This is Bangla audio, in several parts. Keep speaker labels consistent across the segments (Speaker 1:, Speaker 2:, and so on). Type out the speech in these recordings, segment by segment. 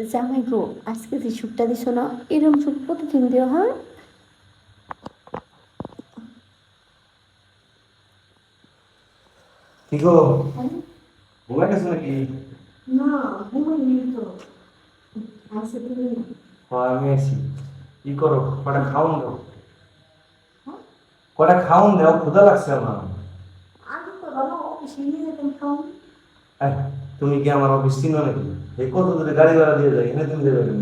Speaker 1: জামাই গো, আজকে যে সুখটা দিছো না, এরকম সুখ প্রতিদিন দিও, হ্যাঁ?
Speaker 2: কি গো,
Speaker 1: হ্যাঁ?
Speaker 2: ঘুমাই গেছো নাকি?
Speaker 1: না, ঘুমাইনি তো। আজকে তুমি
Speaker 2: হ্যাঁ, আমি আছি। কি করো? কটা খাওন দাও।
Speaker 1: হ্যাঁ?
Speaker 2: কটা খাওন দাও, ক্ষুধা লাগছে আমার।
Speaker 1: আগে তো বলো, অফিসে নিয়ে যেতাম খাও।
Speaker 2: আহ, তুমি কি আমার অফিস চিনো নাকি? এই কত দূরে গাড়ি ভাড়া দিয়ে যায়, এখানে তুমি দেবে কেন?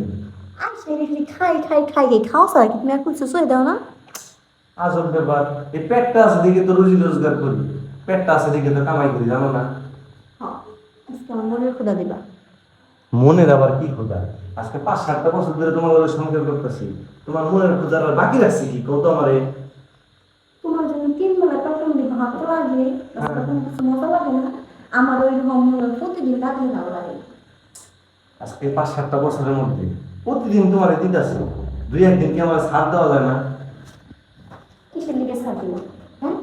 Speaker 1: আর সে দেখলি খাই খাই খাই খাই খাও স্যার, কি তুমি আর কিছু সই দাও না?
Speaker 2: আসল ব্যাপার, এই পেটটা আছে দিকে তো রুজি রোজগার করি। পেটটা আছে দিকে তো কামাই করি, জানো না?
Speaker 1: হ্যাঁ, আজকে আমার মনের ক্ষুদা দিবা।
Speaker 2: মনের আবার কি ক্ষুধা? আজকে 5-7টা বছর ধরে তোমার লগে সংসার করতেছি। তোমার মনের ক্ষুধা আর বাকি রাখছি কি কত আমারে?
Speaker 1: তোমার জন্য 3 বেলা পেট্রোল দিয়ে ভাত লাগে,
Speaker 2: হ্যাঁ।
Speaker 1: তখন কিছু মজা লাগে না? আমার ওই রকম প্রতিদিন রাখলে ভালো লাগে।
Speaker 2: আজকে 5-7টা বছরের মধ্যে প্রতিদিন তোমার দিতেছে। 2-1 দিন কি আমার ছাড় দেওয়া যায় না?
Speaker 1: কিসের লিগে ছাড় দিবো? হ্যাঁ,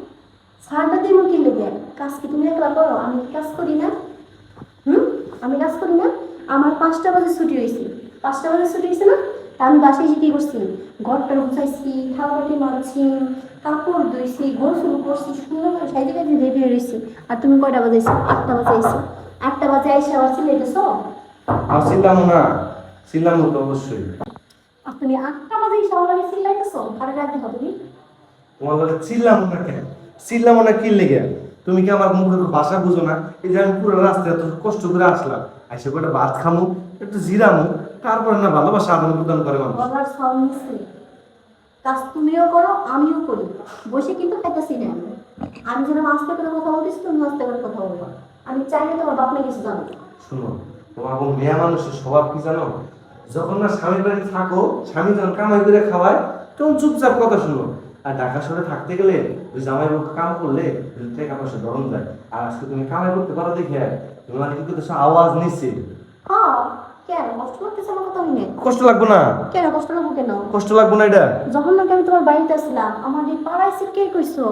Speaker 1: ছাড়টা দিব কি লিগে? কাজ কি তুমি একলা করো? আমি কি কাজ করি না? হুম, আমি কাজ করি না? আমার 5টা বাজে ছুটি হয়েছে। 5টা বাজে ছুটি হয়েছে না? তা আমি বাসায় এসে কি করছি? ঘরটা গুছাইছি, থালাবাটি মারছি, কাপড় ধুইছি, গোসল করছি, সুন্দর করে সাইজে কাজে রেডি হয়ে রয়েছি। আর তুমি কয়টা বাজাইছো? 8টা বাজে আইছো। 8টা বাজে আইসা আবার চিল্লে গেছো।
Speaker 2: আর ছিলাম না, ছিলাম তো অবশ্যই।
Speaker 1: আর তুমি 8টা বাজে এসে আমার লাগে চিল্লাইতেছো, ঘরে রাখতে হবে তুমি।
Speaker 2: তোমার কাছে ছিলাম না কেন? ছিলাম না কি লেগে? তুমি কি আমার মুখের ভাষা বুঝো না? এই যে আমি পুরো রাস্তায় এত কষ্ট করে আসলাম, আইসে কটা ভাত খামু, একটু জিরামু, তারপরে না ভালোবাসা আদান প্রদান করে মানুষ।
Speaker 1: গলার সাউন্ড মিস্ত্রি, কাজ তুমিও করো আমিও করি, বসে কিন্তু খাইতেছি না। আমি যেরকম আস্তে করে কথা বলতেছি তুমি আস্তে করে কথা বলবো। আমি চাইলে তোমার বাপ মেয়ে কিছু জানো।
Speaker 2: শুনো, তোমার কোন মেয়ে মানুষের স্বভাব কি জানো? যখন না স্বামীর বাড়ি থাকো, স্বামী যখন কামাই করে খাওয়ায়, তখন চুপচাপ কথা শুনো। আর ঢাকা শহরে থাকতে গেলে ওই জামাই বাবু কাম করলে টাকা পয়সা ধরন যায়। আর আজকে তুমি কামাই করতে পারো দেখে তোমার কি করতেছো, আওয়াজ নিচ্ছে।
Speaker 1: হ্যাঁ, কেন কষ্ট লাগতেছে আমার কথা শুনে?
Speaker 2: কষ্ট লাগবে না?
Speaker 1: কেন কষ্ট লাগবো কেন?
Speaker 2: কষ্ট লাগবে না এটা?
Speaker 1: যখন নাকি আমি তোমার বাড়িতে আসলাম, আমার এই পাড়াইছে কে কইছো?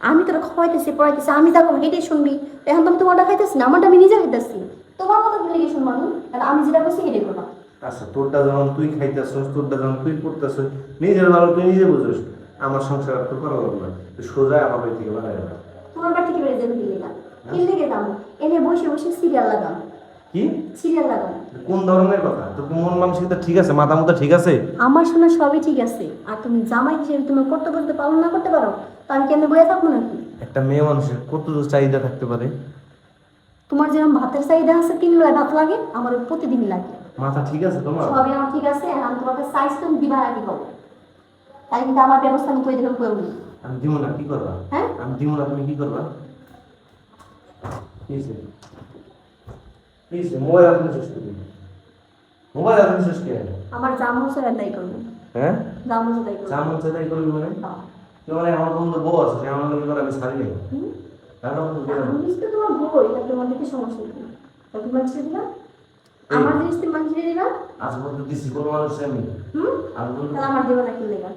Speaker 1: আমি তোরা খাওয়াইতেছি পড়াইতেছি, আমি যা করবো এটাই শুনবি। এখন তো আমি তোমারটা খাইতেছি না, আমারটা আমি নিজে খাইতেছি। তোমার কথা ভুলে গেছি মানুষ, আর আমি যেটা করছি এটাই করবা।
Speaker 2: আচ্ছা, তোরটা যখন তুই খাইতেছস, তোরটা যখন তুই করতেছস, নিজের ভালো তুই নিজে বুঝোস। আমার সংসার আর তোর করা লাগবে না, তুই সোজা আমার বাড়ি থেকে বাড়াই যা।
Speaker 1: তোমার বাড়ি থেকে বেড়ে যাবে কি লেগা? কি লেগে যাবো? এনে বসে বসে সিরিয়াল লাগাম।
Speaker 2: কি?
Speaker 1: সিরিয়াল লাগাম।
Speaker 2: কোন ধরনের কথা? তোর কি মন মানসিকতা ঠিক আছে? মাথা মুথা ঠিক আছে?
Speaker 1: আমার শোনা সবই ঠিক আছে, আর তুমি জামাই হিসেবে তোমার কর্তব্য যদি পালন না করতে পারো, তো আমি কেন বয়ে থাকবো নাকি?
Speaker 2: একটা মেয়ে মানুষের কত চাহিদা থাকতে পারে?
Speaker 1: তোমার যেরকম ভাতের চাহিদা আছে, 3 বেলা ভাত লাগে, আমার প্রতিদিন লাগে।
Speaker 2: মাথা ঠিক আছে তোমার?
Speaker 1: সবই আমার ঠিক আছে, আর আমি তোমাকে সাইজ তুমি দিবা রাখি পাবো। তাই কিন্তু আমার ব্যবস্থা আমি করে দিলাম কেউ নেই।
Speaker 2: আমি দিব না, কি করবা?
Speaker 1: হ্যাঁ,
Speaker 2: আমি দিব না, তুমি কি করবা? কি হইছে? কি হইছে? মোবাইল আপনি শেষ করবেন? মোবাইল আপনি শেষ করে?
Speaker 1: আমার জামু সেটা তাই করবো।
Speaker 2: হ্যাঁ,
Speaker 1: জামু তাই করবো।
Speaker 2: যেমন সেটাই করবি মানে?
Speaker 1: হ্যাঁ।
Speaker 2: তুই মানে আমার বন্ধু বউ আছে, সে আমার লোকের করে আমি ছাড়ি নাই।
Speaker 1: হুম?
Speaker 2: রান্না বন্ধু করে না।
Speaker 1: আমি তো তোমার বই, তা তোমার কি সমস্যা নেই? তা তোমার ছেড়ে দিলাম, আমার জিনিস তুমি মানুষ ছেড়ে দিলাম।
Speaker 2: আজ পর্যন্ত দিছি কোনো মানুষ আমি?
Speaker 1: হুম,
Speaker 2: আমি বলবো
Speaker 1: তাহলে আমার দেবো নাকি লেগা?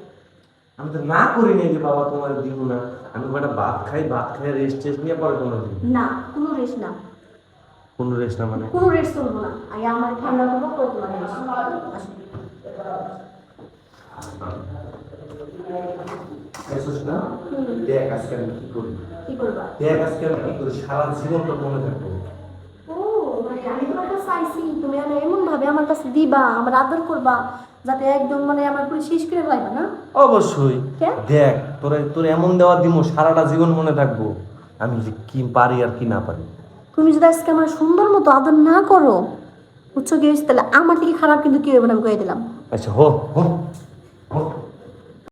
Speaker 2: আমি তো না করি নাই যে বাবা তোমার দিব না। আমি কটা ভাত খাই, ভাত খাই রেস্ট টেস্ট নিয়ে পরে তোমার দিব।
Speaker 1: না, কোনো রেস্ট না।
Speaker 2: কোনো রেস্ট না মানে?
Speaker 1: কোনো রেস্ট করবো না, আগে আমার ঠান্ডা করবো করে তোমার রেস্ট।
Speaker 2: এসোস না?
Speaker 1: হুম।
Speaker 2: দেখ আজকে আমি কি করি।
Speaker 1: কি করবা?
Speaker 2: দেখ আজকে আমি কি করি, সারা জীবন তো মনে থাকবো।
Speaker 1: ও, মানে আমি তোমার কাছে চাইছি, তুমি মানে এমন ভাবে আমার কাছে দিবা, আমার আদর করবা, যাতে একদম মানে আমার পুরো শেষ করে ফেলাইবা না?
Speaker 2: অবশ্যই।
Speaker 1: কেন?
Speaker 2: দেখ তোরে তোর এমন দেওয়া দিমো সারাটা জীবন মনে থাকবো, আমি যে কি পারি আর কি না পারি।
Speaker 1: তুমি যদি আজকে আমার সুন্দর মতো আদর না করো, বুঝছো কি হয়েছে, তাহলে আমার থেকে খারাপ কিন্তু কি হবে না, আমি কয়ে দিলাম।
Speaker 2: আচ্ছা হো হো।